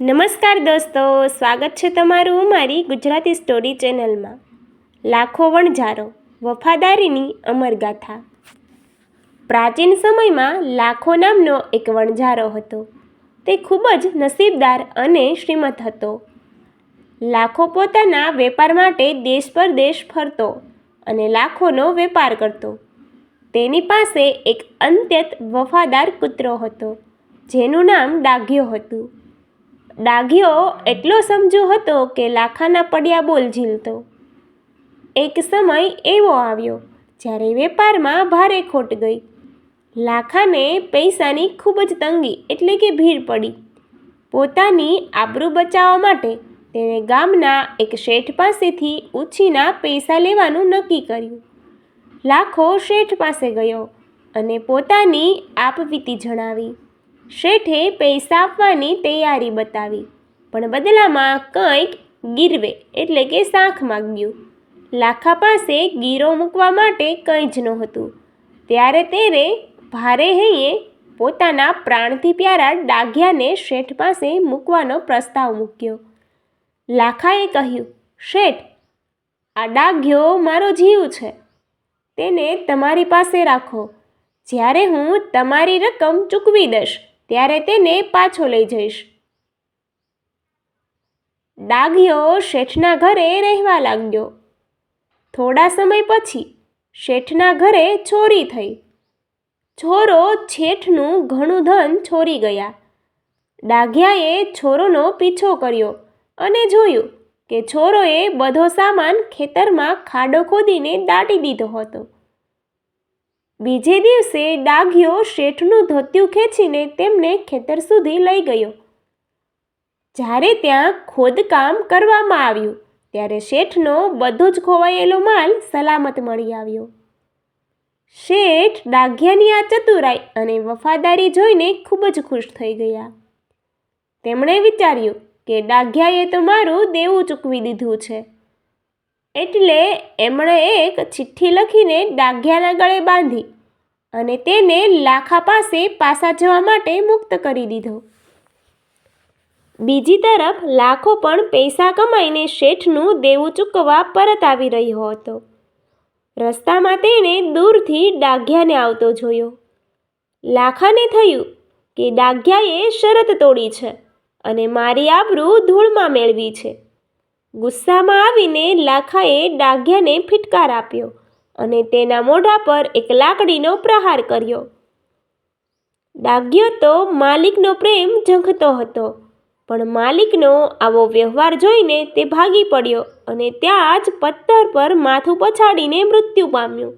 નમસ્કાર દોસ્તો, સ્વાગત છે તમારું મારી ગુજરાતી સ્ટોરી ચેનલમાં. લાખો વણઝારો, વફાદારીની અમરગાથા. પ્રાચીન સમયમાં લાખો નામનો એક વણઝારો હતો. તે ખૂબ જ નસીબદાર અને શ્રીમંત હતો. લાખો પોતાના વેપાર માટે દેશ પરદેશ ફરતો અને લાખોનો વેપાર કરતો. તેની પાસે એક અત્યંત વફાદાર કૂતરો હતો, જેનું નામ ડાઘિયો હતું. ડાઘિયો એટલો સમજુ હતો કે લાખાના પડ્યા બોલ ઝીલતો. એક સમય એવો આવ્યો જ્યારે વેપારમાં ભારે ખોટ ગઈ. લાખાને પૈસાની ખૂબ જ તંગી એટલે કે ભીડ પડી. પોતાની આબરૂ બચાવવા માટે તેણે ગામના એક શેઠ પાસેથી ઉછીના પૈસા લેવાનું નક્કી કર્યું. લાખો શેઠ પાસે ગયો અને પોતાની આપવીતી જણાવી. શેઠે પૈસા આપવાની તૈયારી બતાવી, પણ બદલામાં કંઈક ગીરવે એટલે કે શાખ માગ્યું. લાખા પાસે ગીરો મૂકવા માટે કંઈ જ નહોતું. ત્યારે તેણે ભારે હૈયે પોતાના પ્રાણથી પ્યારા ડાઘિયાને શેઠ પાસે મૂકવાનો પ્રસ્તાવ મૂક્યો. લાખાએ કહ્યું, શેઠ, આ ડાઘિયો મારો જીવ છે. તેને તમારી પાસે રાખો. જ્યારે હું તમારી રકમ ચૂકવી દઈશ ત્યારે તેને પાછો લઈ જઈશ. ડાઘિયો શેઠના ઘરે રહેવા લાગ્યો. થોડા સમય પછી શેઠના ઘરે ચોરી થઈ. ચોરો શેઠનું ઘણું ધન ચોરી ગયા. ડાઘિયાએ ચોરોનો પીછો કર્યો અને જોયું કે ચોરોએ બધો સામાન ખેતરમાં ખાડો ખોદીને દાટી દીધો હતો. બીજે દિવસે ડાઘિયો શેઠનું ધોતિયું ખેંચીને તેમને ખેતર સુધી લઈ ગયો. જ્યારે ત્યાં ખોદકામ કરવામાં આવ્યું ત્યારે શેઠનો બધો જ ખોવાયેલો માલ સલામત મળી આવ્યો. શેઠ ડાઘિયાની આ ચતુરાઈ અને વફાદારી જોઈને ખૂબ જ ખુશ થઈ ગયા. તેમણે વિચાર્યું કે ડાઘિયાએ તો મારું દેવું ચૂકવી દીધું છે. એટલે એમણે એક ચિઠ્ઠી લખીને ડાઘિયાના ગળે બાંધી અને તેને લાખા પાસે પાછા જવા માટે મુક્ત કરી દીધો. બીજી તરફ લાખો પણ પૈસા કમાઈને શેઠનું દેવું ચૂકવવા પરત આવી રહ્યો હતો. રસ્તામાં તેણે દૂરથી ડાઘિયાને આવતો જોયો. લાખાને થયું કે ડાઘિયાએ શરત તોડી છે અને મારી આબરૂ ધૂળમાં મેળવી છે. ગુસ્સામાં આવીને લાખાએ ડાઘિયાને ફિટકાર આપ્યો અને તેના મોઢા પર એક લાકડીનો પ્રહાર કર્યો. ડાઘિયો તો માલિકનો પ્રેમ ઝંખતો હતો, પણ માલિકનો આવો વ્યવહાર જોઈને તે ભાગી પડ્યો અને ત્યાં જ પથ્થર પર માથું પછાડીને મૃત્યુ પામ્યું.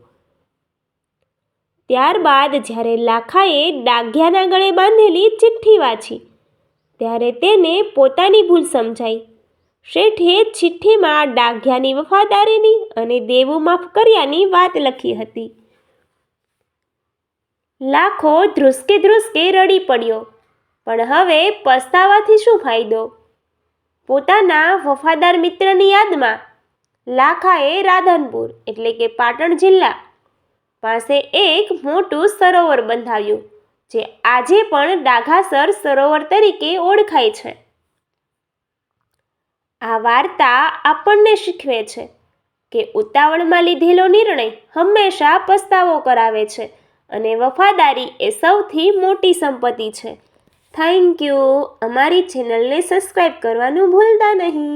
ત્યારબાદ જ્યારે લાખાએ ડાઘિયાના ગળે બાંધેલી ચિઠ્ઠી વાંચી ત્યારે તેને પોતાની ભૂલ સમજાઈ. શેઠે ચિઠ્ઠીમાં ડાઘિયાની વફાદારીની અને દેવું માફ કર્યાની વાત લખી હતી. લાખો ધ્રુસકે ધ્રુસકે રડી પડ્યો, પણ હવે પસ્તાવાથી શું ફાયદો? પોતાના વફાદાર મિત્રની યાદમાં લાખાએ રાધનપુર એટલે કે પાટણ જિલ્લા પાસે એક મોટું સરોવર બંધાવ્યું, જે આજે પણ ડાઘાસર સરોવર તરીકે ઓળખાય છે. આ વાર્તા આપણને શીખવે છે કે ઉતાવળમાં લીધેલો નિર્ણય હંમેશા પસ્તાવો કરાવે છે અને વફાદારી એ સૌથી મોટી સંપત્તિ છે. Thank you. અમારી ચેનલને સબસ્ક્રાઈબ કરવાનું ભૂલતા નહીં.